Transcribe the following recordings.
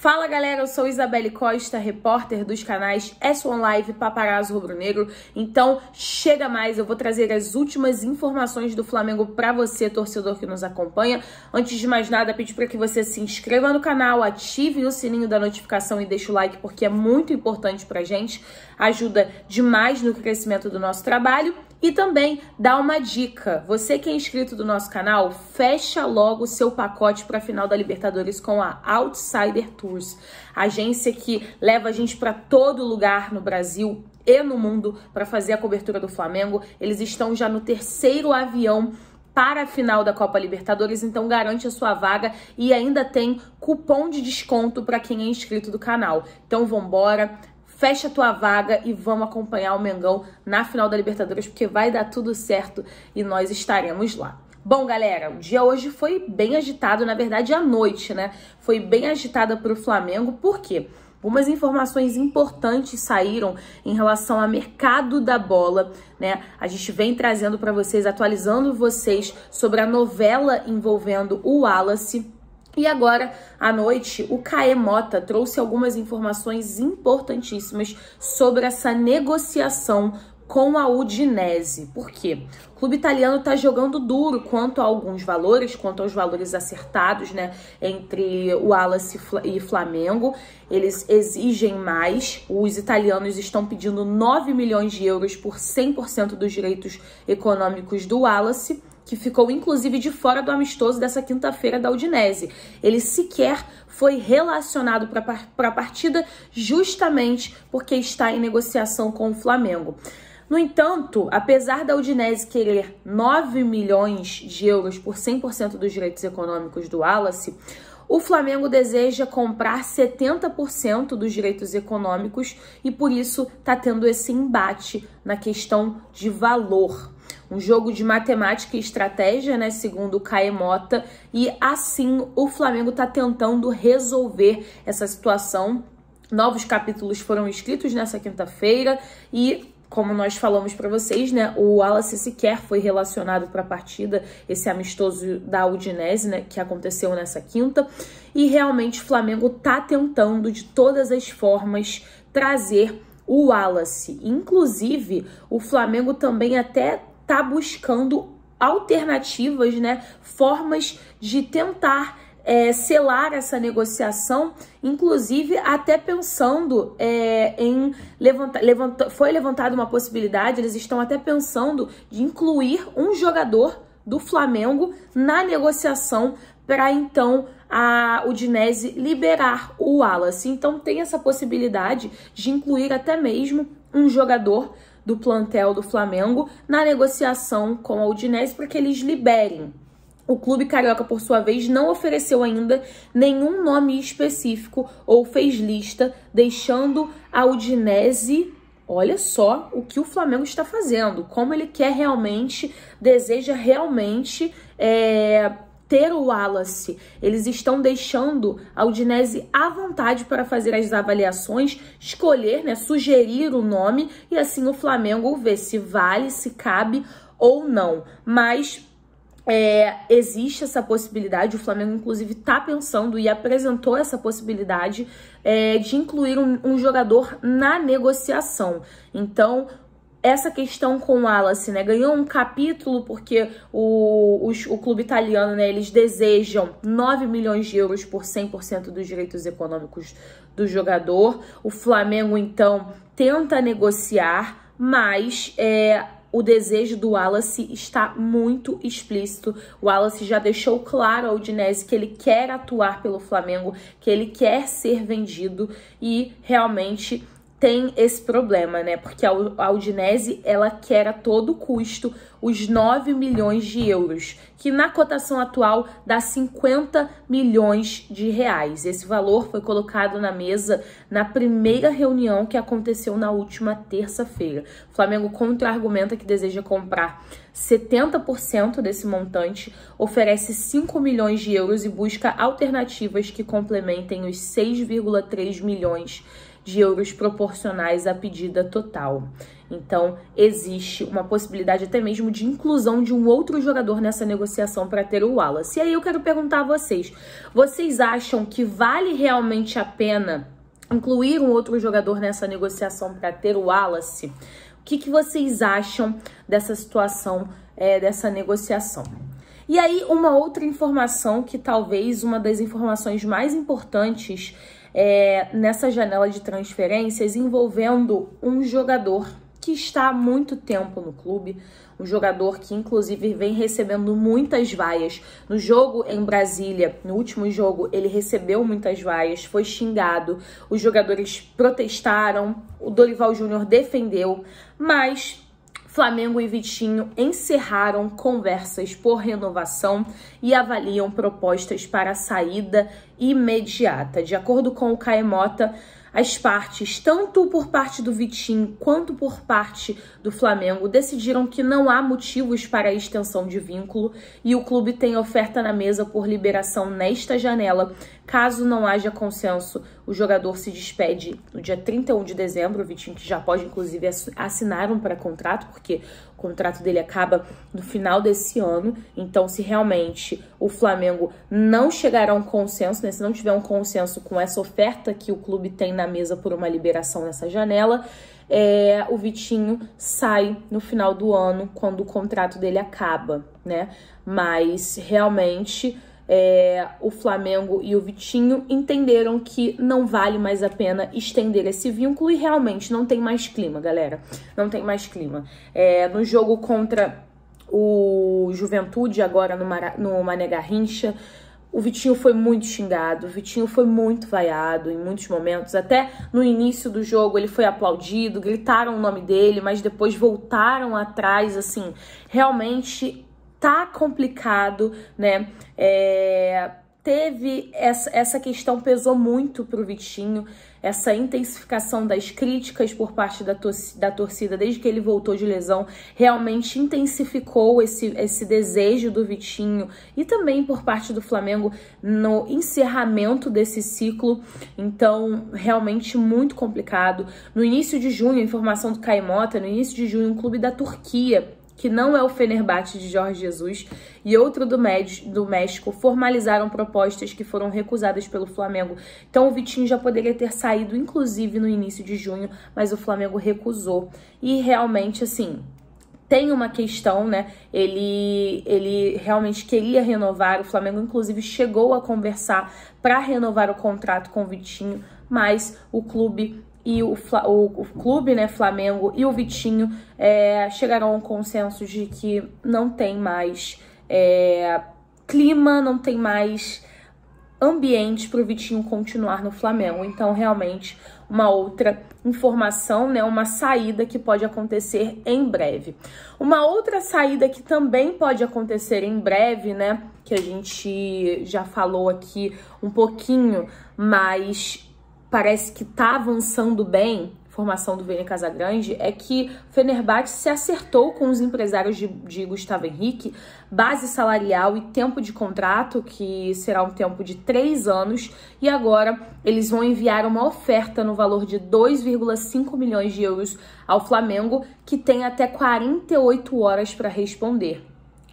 Fala galera, eu sou Isabelle Costa, repórter dos canais S1 Live, Paparazzo Rubro Negro. Então chega mais, eu vou trazer as últimas informações do Flamengo para você, torcedor que nos acompanha. Antes de mais nada, pedir para que você se inscreva no canal, ative o sininho da notificação e deixe o like porque é muito importante pra gente, ajuda demais no crescimento do nosso trabalho. E também dá uma dica, você que é inscrito do nosso canal, fecha logo o seu pacote para a final da Libertadores com a Outsider Tours, agência que leva a gente para todo lugar no Brasil e no mundo para fazer a cobertura do Flamengo. Eles estão já no 3º avião para a final da Copa Libertadores, então garante a sua vaga e ainda tem cupom de desconto para quem é inscrito do canal. Então vambora! Fecha a tua vaga e vamos acompanhar o Mengão na final da Libertadores, porque vai dar tudo certo e nós estaremos lá. Bom, galera, o dia hoje foi bem agitado, na verdade a noite, né? Foi bem agitada para o Flamengo, por quê? Algumas informações importantes saíram em relação ao mercado da bola, né? A gente vem trazendo para vocês, atualizando vocês sobre a novela envolvendo o Wallace. E agora, à noite, o Caê Mota trouxe algumas informações importantíssimas sobre essa negociação com a Udinese. Por quê? O clube italiano está jogando duro quanto a alguns valores, quanto aos valores acertados, né, entre o Wallace e Flamengo. Eles exigem mais. Os italianos estão pedindo 9 milhões de euros por 100% dos direitos econômicos do Wallace, que ficou inclusive de fora do amistoso dessa quinta-feira da Udinese. Ele sequer foi relacionado para a partida justamente porque está em negociação com o Flamengo. No entanto, apesar da Udinese querer 9 milhões de euros por 100% dos direitos econômicos do Wallace, o Flamengo deseja comprar 70% dos direitos econômicos e por isso está tendo esse embate na questão de valor. Um jogo de matemática e estratégia, né, segundo o Caê Mota, e assim o Flamengo está tentando resolver essa situação. Novos capítulos foram escritos nessa quinta-feira e, como nós falamos para vocês, né, o Wallace sequer foi relacionado para a partida, esse amistoso da Udinese, né, que aconteceu nessa quinta. E realmente o Flamengo está tentando de todas as formas trazer o Wallace. Inclusive, o Flamengo também até tá buscando alternativas, né, formas de tentar selar essa negociação, inclusive até pensando em foi levantada uma possibilidade, eles estão até pensando de incluir um jogador do Flamengo na negociação para então a Udinese liberar o Wallace. Então tem essa possibilidade de incluir até mesmo um jogador do plantel do Flamengo na negociação com a Udinese para que eles liberem. O clube carioca, por sua vez, não ofereceu ainda nenhum nome específico ou fez lista, deixando a Udinese, olha só o que o Flamengo está fazendo, como ele quer realmente, deseja realmente ter o Wallace. Eles estão deixando a Udinese à vontade para fazer as avaliações, escolher, né, sugerir o nome e assim o Flamengo ver se vale, se cabe ou não. Mas existe essa possibilidade, o Flamengo inclusive está pensando e apresentou essa possibilidade de incluir um jogador na negociação. Então, essa questão com o Wallace, né, ganhou um capítulo porque o clube italiano, né, eles desejam 9 milhões de euros por 100% dos direitos econômicos do jogador. O Flamengo, então, tenta negociar, mas o desejo do Wallace está muito explícito. O Wallace já deixou claro ao Udinese que ele quer atuar pelo Flamengo, que ele quer ser vendido e realmente tem esse problema, né? Porque a Udinese, ela quer a todo custo os 9 milhões de euros, que na cotação atual dá 50 milhões de reais. Esse valor foi colocado na mesa na primeira reunião que aconteceu na última terça-feira. O Flamengo contra-argumenta que deseja comprar 70% desse montante, oferece 5 milhões de euros e busca alternativas que complementem os 6,3 milhões de euros proporcionais à pedida total. Então, existe uma possibilidade até mesmo de inclusão de um outro jogador nessa negociação para ter o Wallace. E aí eu quero perguntar a vocês, vocês acham que vale realmente a pena incluir um outro jogador nessa negociação para ter o Wallace? O que vocês acham dessa situação, dessa negociação? E aí, uma outra informação que talvez uma das informações mais importantes nessa janela de transferências envolvendo um jogador que está há muito tempo no clube, um jogador que inclusive vem recebendo muitas vaias. No jogo em Brasília, no último jogo, ele recebeu muitas vaias, foi xingado, os jogadores protestaram, o Dorival Júnior defendeu, mas Flamengo e Vitinho encerraram conversas por renovação e avaliam propostas para a saída imediata. De acordo com o Caemota, as partes, tanto por parte do Vitinho quanto por parte do Flamengo, decidiram que não há motivos para a extensão de vínculo e o clube tem oferta na mesa por liberação nesta janela. Caso não haja consenso, o jogador se despede no dia 31 de dezembro, o Vitinho que já pode inclusive assinar um pré-contrato, porque o contrato dele acaba no final desse ano. Então, se realmente o Flamengo não chegar a um consenso, né, se não tiver um consenso com essa oferta que o clube tem na mesa por uma liberação nessa janela, o Vitinho sai no final do ano, quando o contrato dele acaba, né? Mas realmente o Flamengo e o Vitinho entenderam que não vale mais a pena estender esse vínculo e realmente não tem mais clima, galera. Não tem mais clima. No jogo contra o Juventude, agora no Mané Garrincha, o Vitinho foi muito xingado, o Vitinho foi muito vaiado em muitos momentos. Até no início do jogo ele foi aplaudido, gritaram o nome dele, mas depois voltaram atrás, assim, realmente tá complicado, né? Teve essa questão, pesou muito pro Vitinho, essa intensificação das críticas por parte da torcida desde que ele voltou de lesão, realmente intensificou esse desejo do Vitinho e também por parte do Flamengo no encerramento desse ciclo. Então, realmente muito complicado. No início de junho, informação do Caemota, no início de junho, um clube da Turquia, que não é o Fenerbahçe de Jorge Jesus, e outro do México, formalizaram propostas que foram recusadas pelo Flamengo. Então o Vitinho já poderia ter saído, inclusive, no início de junho, mas o Flamengo recusou. E realmente, assim, tem uma questão, né? Ele realmente queria renovar, o Flamengo, inclusive, chegou a conversar para renovar o contrato com o Vitinho, mas o clube e o clube, né, Flamengo e o Vitinho chegaram a um consenso de que não tem mais clima, não tem mais ambiente para o Vitinho continuar no Flamengo. Então, realmente, uma outra informação, né, uma saída que pode acontecer em breve. Uma outra saída que também pode acontecer em breve, né, que a gente já falou aqui um pouquinho, mas parece que tá avançando bem, informação do Vene Casagrande, é que o Fenerbahçe se acertou com os empresários de Gustavo Henrique, base salarial e tempo de contrato, que será um tempo de 3 anos, e agora eles vão enviar uma oferta no valor de 2,5 milhões de euros ao Flamengo, que tem até 48 horas para responder.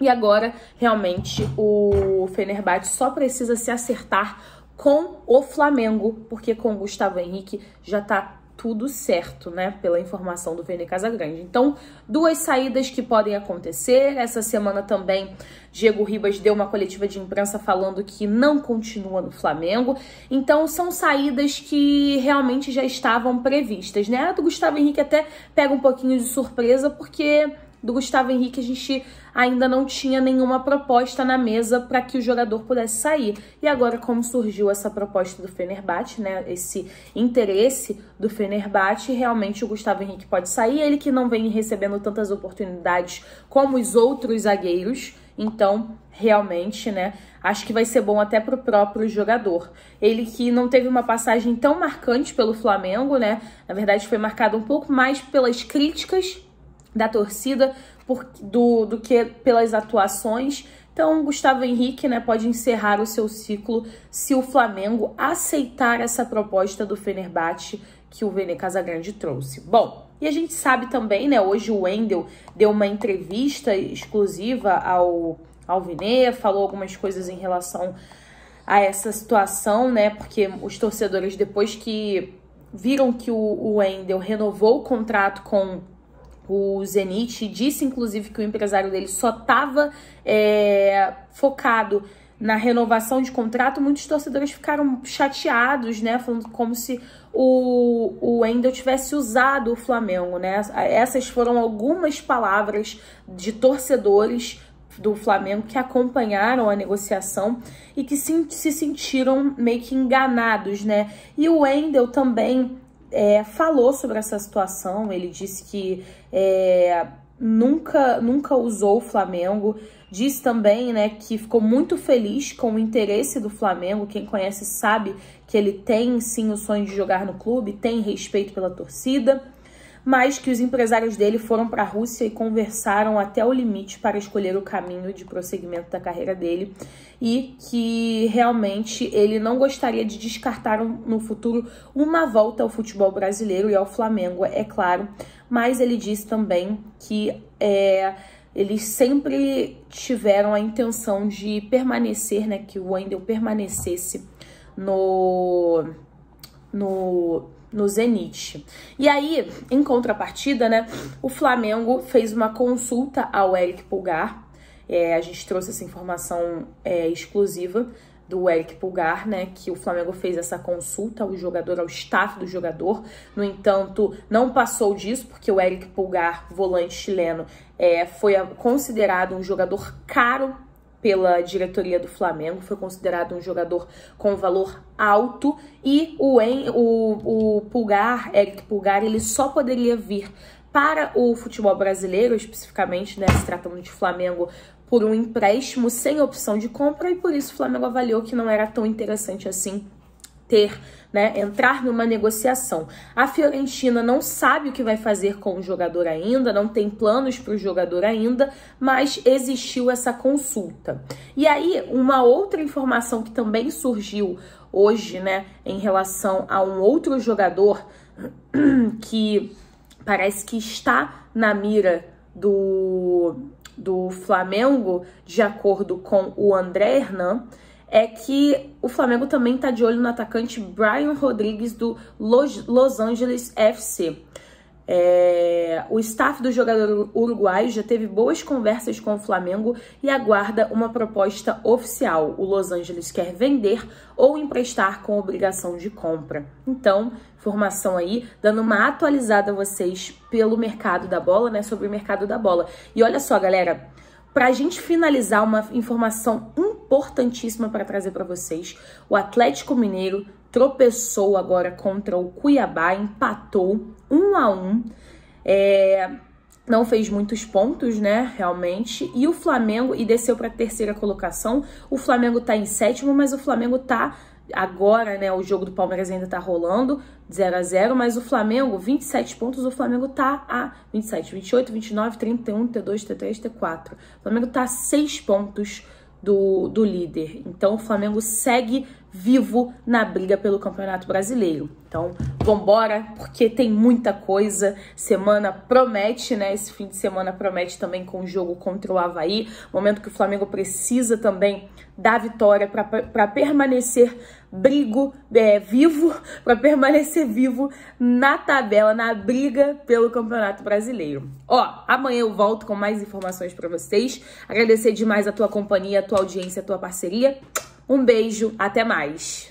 E agora, realmente, o Fenerbahçe só precisa se acertar com o Flamengo, porque com o Gustavo Henrique já tá tudo certo, né? Pela informação do Vene Casagrande. Então, 2 saídas que podem acontecer. Essa semana também, Diego Ribas deu uma coletiva de imprensa falando que não continua no Flamengo. Então, são saídas que realmente já estavam previstas, né? A do Gustavo Henrique até pega um pouquinho de surpresa, porque do Gustavo Henrique a gente ainda não tinha nenhuma proposta na mesa para que o jogador pudesse sair. E agora, como surgiu essa proposta do Fenerbahçe, né, esse interesse do Fenerbahçe, realmente o Gustavo Henrique pode sair, ele que não vem recebendo tantas oportunidades como os outros zagueiros. Então, realmente, né, acho que vai ser bom até pro próprio jogador. Ele que não teve uma passagem tão marcante pelo Flamengo, né, na verdade foi marcado um pouco mais pelas críticas da torcida do que pelas atuações. Então, Gustavo Henrique, né, pode encerrar o seu ciclo se o Flamengo aceitar essa proposta do Fenerbahçe, que o Vene Casagrande trouxe. Bom, e a gente sabe também, né, hoje o Wendel deu uma entrevista exclusiva ao Vene, falou algumas coisas em relação a essa situação, né, porque os torcedores, depois que viram que o Wendel renovou o contrato com o Zenit, disse inclusive que o empresário dele só estava focado na renovação de contrato, muitos torcedores ficaram chateados, né, falando como se o Wendel tivesse usado o Flamengo, né? Essas foram algumas palavras de torcedores do Flamengo que acompanharam a negociação e que se sentiram meio que enganados, né? E o Wendel também falou sobre essa situação. Ele disse que nunca usou o Flamengo. Disse também, né, que ficou muito feliz com o interesse do Flamengo. Quem conhece sabe que ele tem sim o sonho de jogar no clube, tem respeito pela torcida, mas que os empresários dele foram para a Rússia e conversaram até o limite para escolher o caminho de prosseguimento da carreira dele e que realmente ele não gostaria de descartar no futuro uma volta ao futebol brasileiro e ao Flamengo, é claro, mas ele disse também que eles sempre tiveram a intenção de permanecer, né, que o Wendel permanecesse no Zenit. E aí, em contrapartida, né, o Flamengo fez uma consulta ao Eric Pulgar. A gente trouxe essa informação exclusiva do Eric Pulgar, né, que o Flamengo fez essa consulta ao jogador, ao staff do jogador. No entanto, não passou disso, porque o Eric Pulgar, volante chileno, foi considerado um jogador caro pela diretoria do Flamengo, foi considerado um jogador com valor alto, e o Pulgar, Eric Pulgar, ele só poderia vir para o futebol brasileiro, especificamente, né, se tratando de Flamengo, por um empréstimo sem opção de compra, e por isso o Flamengo avaliou que não era tão interessante assim entrar numa negociação. A Fiorentina não sabe o que vai fazer com o jogador ainda, não tem planos para o jogador ainda, mas existiu essa consulta. E aí, uma outra informação que também surgiu hoje, né, em relação a um outro jogador que parece que está na mira do Flamengo, de acordo com o André Hernan, é que o Flamengo também está de olho no atacante Brian Rodrigues do Los Angeles FC. O staff do jogador uruguaio já teve boas conversas com o Flamengo e aguarda uma proposta oficial. O Los Angeles quer vender ou emprestar com obrigação de compra. Então, informação aí, dando uma atualizada a vocês pelo mercado da bola, né, sobre o mercado da bola. E olha só, galera, pra gente finalizar, uma informação importantíssima para trazer para vocês. O Atlético Mineiro tropeçou agora contra o Cuiabá, empatou 1-1. Não fez muitos pontos, né, realmente. E o Flamengo, e desceu para a terceira colocação. O Flamengo tá em sétimo, mas o Flamengo tá agora, né, o jogo do Palmeiras ainda tá rolando, 0-0, mas o Flamengo, 27 pontos, o Flamengo tá a 27, 28, 29, 31, 32, 33, 34. O Flamengo tá a 6 pontos do líder. Então o Flamengo segue vivo na briga pelo Campeonato Brasileiro. Então vambora, porque tem muita coisa. Semana promete, né? Esse fim de semana promete também com o jogo contra o Avaí. Momento que o Flamengo precisa também da vitória para permanecer vivo, para permanecer vivo na tabela, na briga pelo Campeonato Brasileiro. Ó, amanhã eu volto com mais informações para vocês. Agradecer demais a tua companhia, a tua audiência, a tua parceria. Um beijo, até mais!